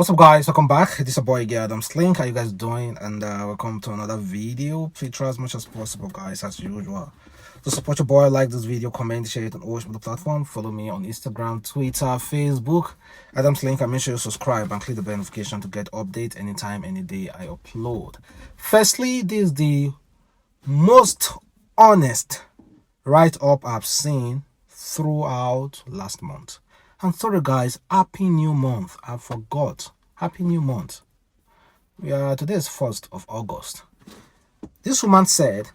What's up, guys? Welcome back. This is your boy again, Adamslink. How you guys doing? And welcome to another video. Please try as much as possible, guys, as usual. To support your boy, like this video, comment, share it on all the platform. Follow me on Instagram, Twitter, Facebook, Adamslink, and make sure you subscribe and click the bell notification to get update anytime, any day I upload. Firstly, this is the most honest write-up I've seen throughout last month. I'm sorry, guys. Happy new month. I forgot. Happy new month. Today is 1st of August. This woman said,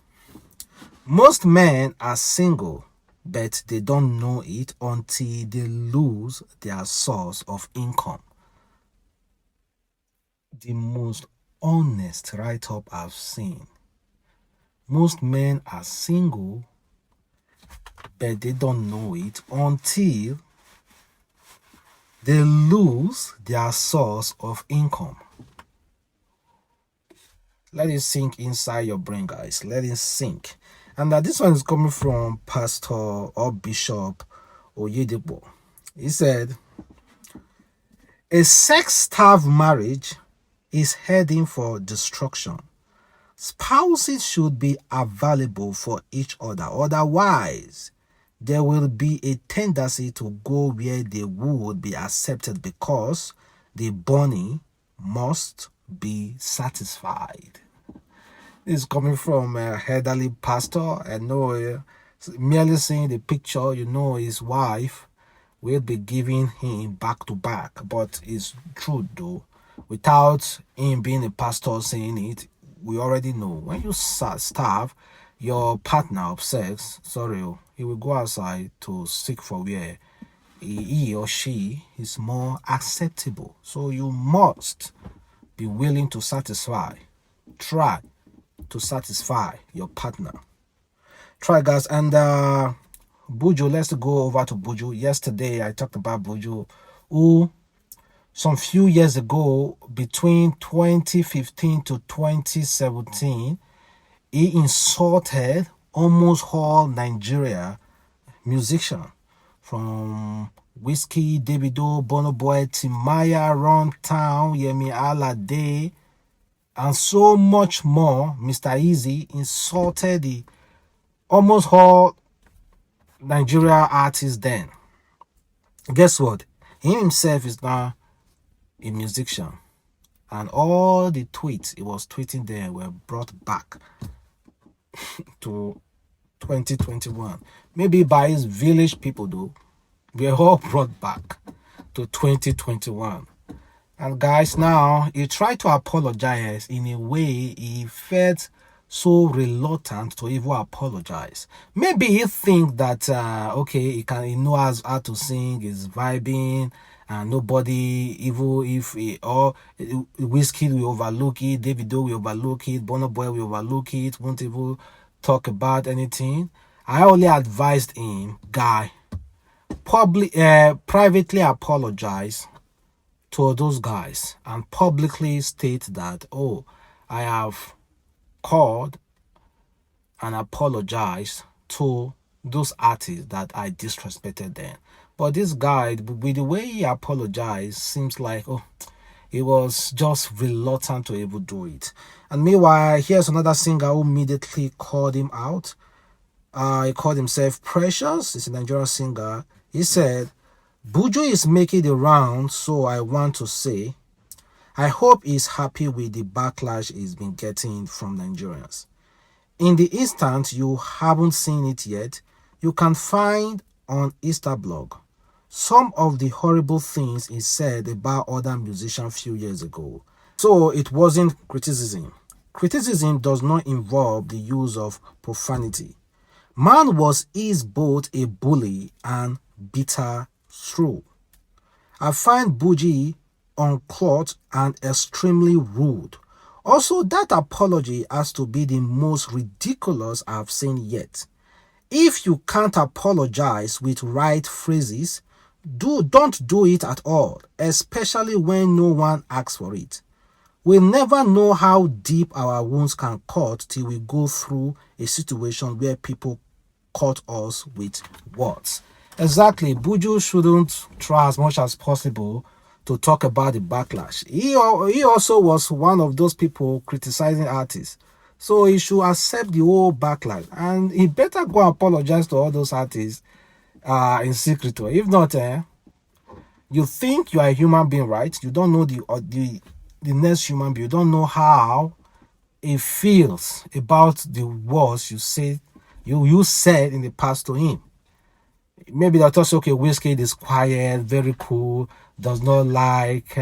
most men are single, but they don't know it until they lose their source of income. The most honest write-up I've seen. Most men are single, but they don't know it until they lose their source of income. Let it sink inside your brain, guys. Let it sink. And this one is coming from Pastor or Bishop Oyedepo. He said, a sex-starved marriage is heading for destruction. Spouses should be available for each other. Otherwise, there will be a tendency to go where they would be accepted because the bunny must be satisfied. This is coming from a elderly pastor. I know merely seeing the picture, you know his wife will be giving him back to back. But it's true though. Without him being a pastor saying it, we already know when you starve your partner of sex, he will go outside to seek for where he or she is more acceptable. So you must be willing to try to satisfy your partner. Try, guys. And Buju, let's go over to Buju. Yesterday I talked about Buju, who some few years ago, between 2015 to 2017, he insulted almost all Nigeria musicians, from Wizkid, Davido, Burna Boy, Timaya, Run Town, Yemi Alade, and so much more. Mr. Easy insulted almost all Nigeria artists then. Guess what? He himself is now a musician. And all the tweets he was tweeting there were brought back to 2021. Maybe by his village people, though. We're all brought back to 2021. And guys, now he tried to apologize in a way he felt so reluctant to even apologize. Maybe he think that he knows how to sing, he's vibing, and nobody, even if Wizkid will overlook it, Davido will overlook it, Burna Boy will overlook it, won't even talk about anything. I only advised him, guy, privately apologize to those guys and publicly state that, I have called and apologized to those artists that I disrespected them. But this guy, with the way he apologized, seems like he was just reluctant to even do it. And meanwhile, here's another singer who immediately called him out. He called himself Precious. He's a Nigerian singer. He said, Buju is making the round, so I want to say, I hope he's happy with the backlash he's been getting from Nigerians. In the instant you haven't seen it yet, you can find on Instablog some of the horrible things he said about other musicians a few years ago. So it wasn't criticism. Criticism does not involve the use of profanity. Man is both a bully and bitter shrew. I find Buju uncouth and extremely rude. Also, that apology has to be the most ridiculous I've seen yet. If you can't apologize with right phrases, don't do it at all, especially when no one asks for it. We'll never know how deep our wounds can cut till we go through a situation where people cut us with words. Exactly. Buju shouldn't try as much as possible to talk about the backlash. He also was one of those people criticizing artists. So he should accept the whole backlash. And he better go apologize to all those artists in secret. If not, you think you are a human being, right? You don't know the next human being. You don't know how it feels about the words you said in the past to him. Maybe they'll say, okay, Wizkid is quiet, very cool, does not like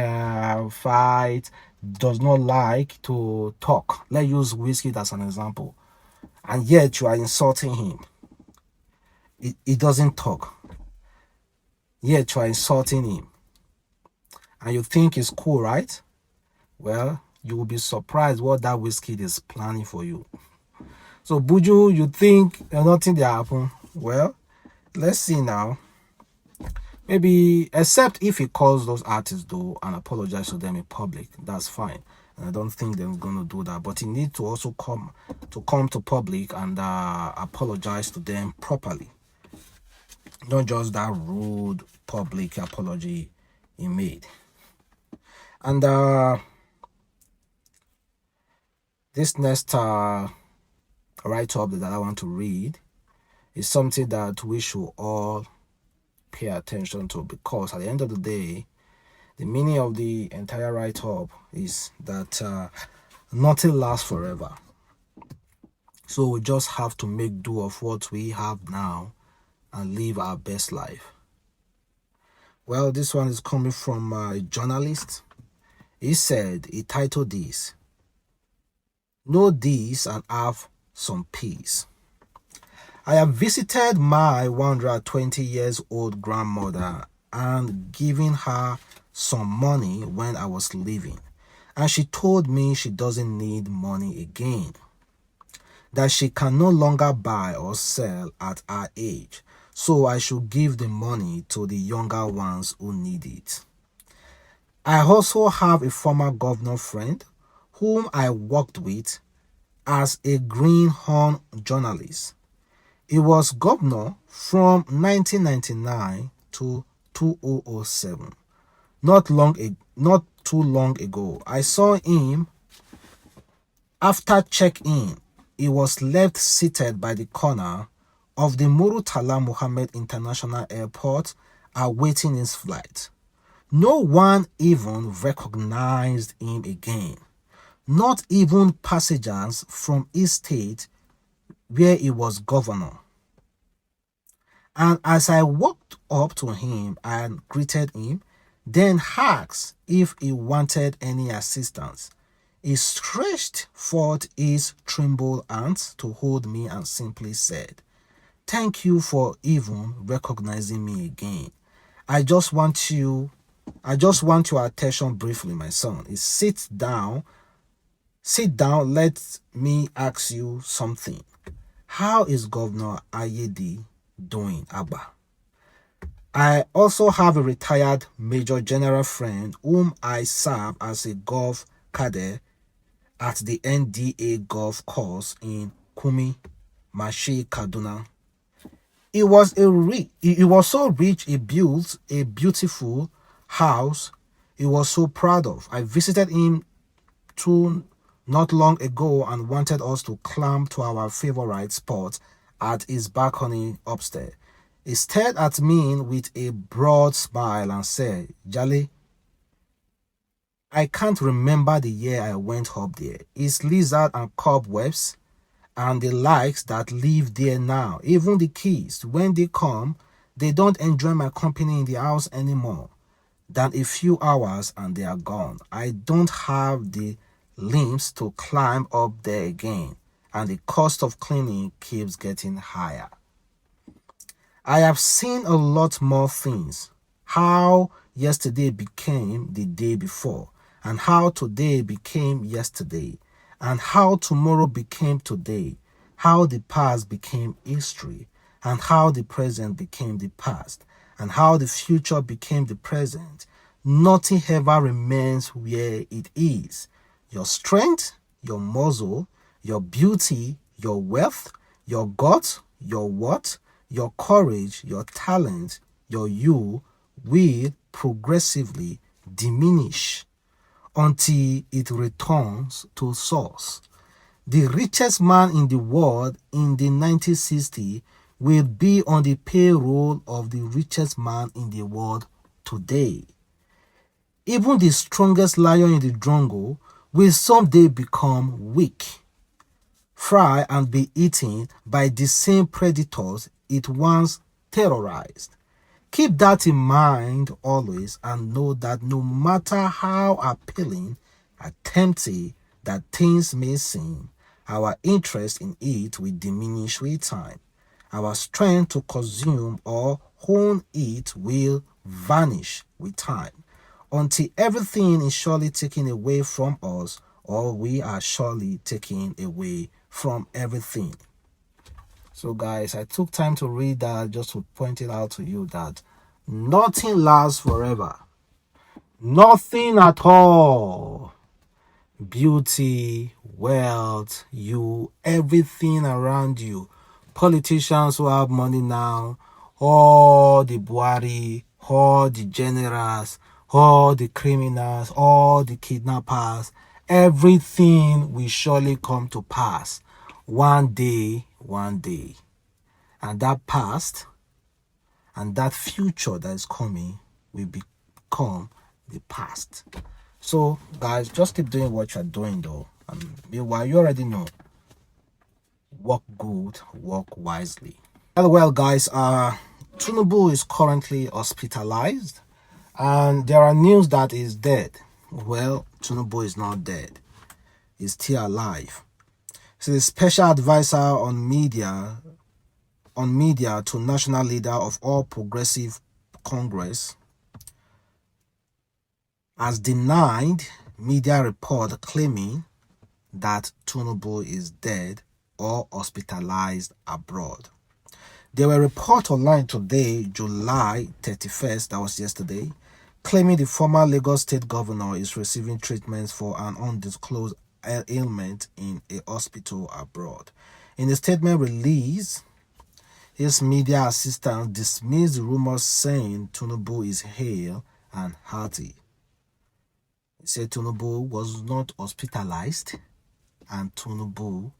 fight, does not like to talk. Let's use Wizkid as an example. And yet you are insulting him. He doesn't talk. Yet you are insulting him. And you think it's cool, right? Well, you will be surprised what that Wizkid is planning for you. So Buju, you think nothing will happen? Well, let's see now. Maybe, except if he calls those artists though and apologize to them in public, that's fine. And I don't think they're going to do that. But he needs to also come to public and apologize to them properly. Not just that rude public apology he made. And this next write-up that I want to read is something that we should all pay attention to, because at the end of the day, the meaning of the entire write-up is that nothing lasts forever. So we just have to make do of what we have now and live our best life. Well, this one is coming from a journalist. He titled this, "Know this and have some peace. I have visited my 120 years old grandmother and given her some money when I was leaving, and she told me she doesn't need money again, that she can no longer buy or sell at her age, so I should give the money to the younger ones who need it. I also have a former governor friend whom I worked with as a greenhorn journalist. He was governor from 1999 to 2007. Not too long ago, I saw him. After check-in, he was left seated by the corner of the Murtala Muhammad International Airport awaiting his flight. No one even recognized him again. Not even passengers from his state where he was governor. And as I walked up to him and greeted him, then asked if he wanted any assistance, he stretched forth his trembled hands to hold me and simply said, 'Thank you for even recognizing me again. I just want your attention briefly, my son. Sit down, let me ask you something. How is Governor Ayedi doing, Abba? I also have a retired Major General friend whom I serve as a golf cadet at the NDA golf course in Kumi, Mashi, Kaduna. He was so rich, he built a beautiful house he was so proud of. I visited him not long ago and wanted us to climb to our favorite spot at his balcony upstairs. He stared at me with a broad smile and said, 'Jale, I can't remember the year I went up there. It's lizard and cobwebs and the likes that live there now. Even the kids, when they come, they don't enjoy my company in the house anymore than a few hours and they are gone. I don't have the limbs to climb up there again, and the cost of cleaning keeps getting higher. I have seen a lot more things. How yesterday became the day before, and how today became yesterday, and how tomorrow became today, how the past became history, and how the present became the past, and how the future became the present. Nothing ever remains where it is. Your strength, your muscle, your beauty, your wealth, your guts, your what, your courage, your talent, your you will progressively diminish until it returns to source. The richest man in the world in the 1960s will be on the payroll of the richest man in the world today. Even the strongest lion in the jungle will someday become weak, fry, and be eaten by the same predators it once terrorized. Keep that in mind always and know that no matter how appealing or tempting that things may seem, our interest in it will diminish with time. Our strength to consume or own it will vanish with time until everything is surely taken away from us or we are surely taken away from everything. So guys, I took time to read that just to point it out to you that nothing lasts forever. Nothing at all. Beauty, wealth, you, everything around you. Politicians who have money now, all the Buhari, all the generals, all the criminals, all the kidnappers, everything will surely come to pass. One day. And that past and that future that is coming will become the past. So, guys, just keep doing what you're doing, though. And meanwhile, you already know. Work good, work wisely. Well, guys, Tinubu is currently hospitalized, and there are news that he's dead. Well, Tinubu is not dead. He's still alive. So the special advisor on media to national leader of All Progressive Congress has denied media report claiming that Tinubu is dead or hospitalized abroad. There were reports online today, July 31st, that was yesterday, claiming the former Lagos State governor is receiving treatment for an undisclosed ailment in a hospital abroad. In a statement released, his media assistant dismissed the rumors saying Tinubu is hale and hearty. He said Tinubu was not hospitalized and Tinubu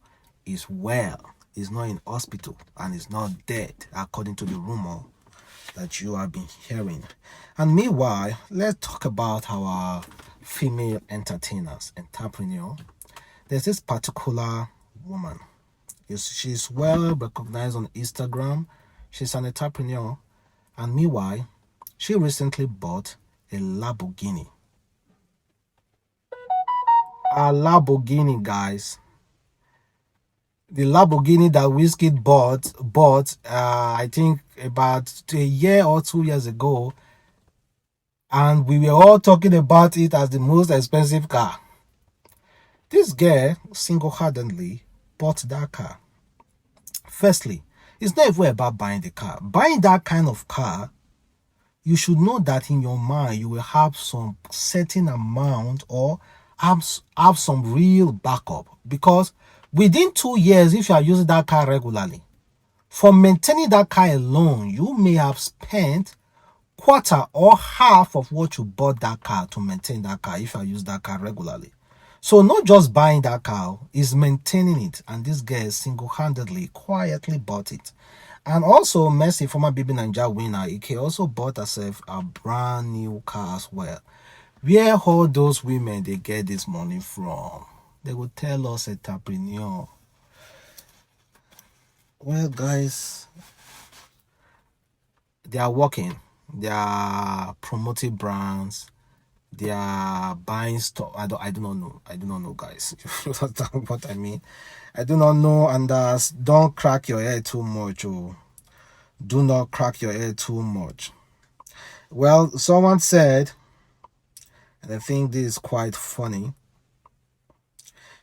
is well. He's not in hospital and is not dead, according to the rumor that you have been hearing. And meanwhile, let's talk about our female entrepreneur. There's this particular woman. She's well recognized on Instagram. She's an entrepreneur. And meanwhile, she recently bought a Lamborghini. A Lamborghini, guys. The Lamborghini that Wizkid bought, I think about a year or 2 years ago. And we were all talking about it as the most expensive car. This girl single-handedly bought that car. Firstly, it's not even about buying the car. Buying that kind of car, you should know that in your mind, you will have some certain amount or have some real backup. Because within 2 years, if you are using that car regularly, for maintaining that car alone, you may have spent quarter or half of what you bought that car to maintain that car if you use that car regularly. So not just buying that car, is maintaining it. And this girl single-handedly, quietly bought it. And also, Messi, former BB Nigeria winner, he also bought herself a brand new car as well. Where all those women, they get this money from? They will tell us entrepreneur. Well, guys, they are working. They are promoting brands. They are buying stuff. I do not know, guys. That's what I mean. I do not know. And don't crack your head too much. Oh. Do not crack your head too much. Well, someone said, and I think this is quite funny.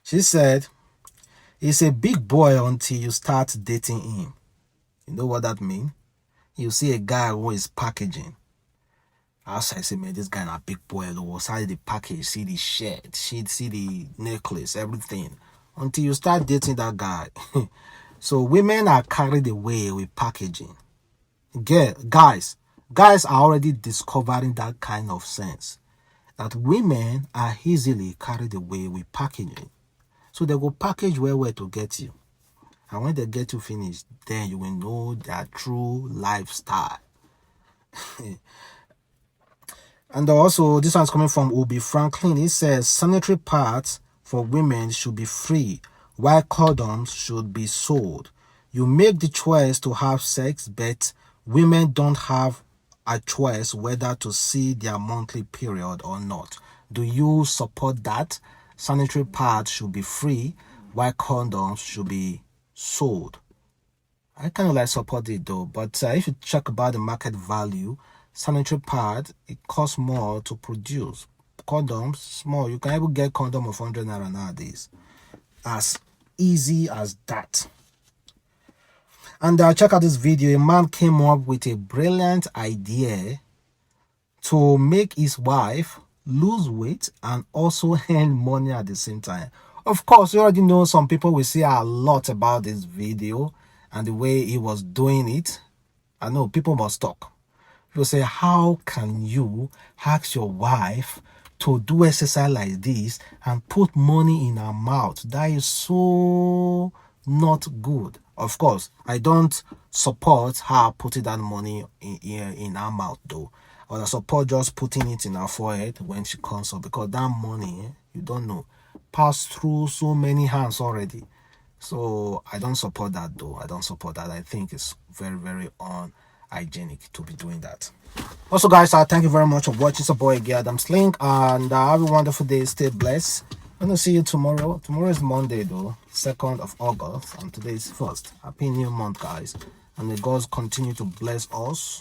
She said, he's a big boy until you start dating him. You know what that means? You see a guy who is packaging. Outside, I say, man, this guy not a big boy. Outside the package, see the shirt, see the necklace, everything. Until you start dating that guy. So women are carried away with packaging. Guys are already discovering that kind of sense. that women are easily carried away with packaging. So they go package where to get you. And when they get you finished, then you will know their true lifestyle. And also, this one's coming from Obi Franklin. It says sanitary pads for women should be free, while condoms should be sold. You make the choice to have sex, but women don't have a choice whether to see their monthly period or not. Do you support that? Sanitary pads should be free, while condoms should be sold. I kind of like support it though, but if you check about the market value, sanitary pad, it costs more to produce. Condoms, small. You can even get condom of 100 naira nowadays. As easy as that. And check out this video. A man came up with a brilliant idea to make his wife lose weight and also earn money at the same time. Of course, you already know some people will say a lot about this video and the way he was doing it. I know people must talk. People say, how can you ask your wife to do exercise like this and put money in her mouth? That is so not good. Of course, I don't support her putting that money in her mouth though. But I support just putting it in her forehead when she comes up, because that money, you don't know, passed through so many hands already. So I don't support that though. I don't support that. I think it's very, very unhygienic to be doing that. Also, guys, thank you very much for watching. It's a boy again, Adamslink, and have a wonderful day. Stay blessed. I'm gonna see you tomorrow. Tomorrow is Monday though, 2nd of August, and today is 1st. Happy new month, guys, and may God continue to bless us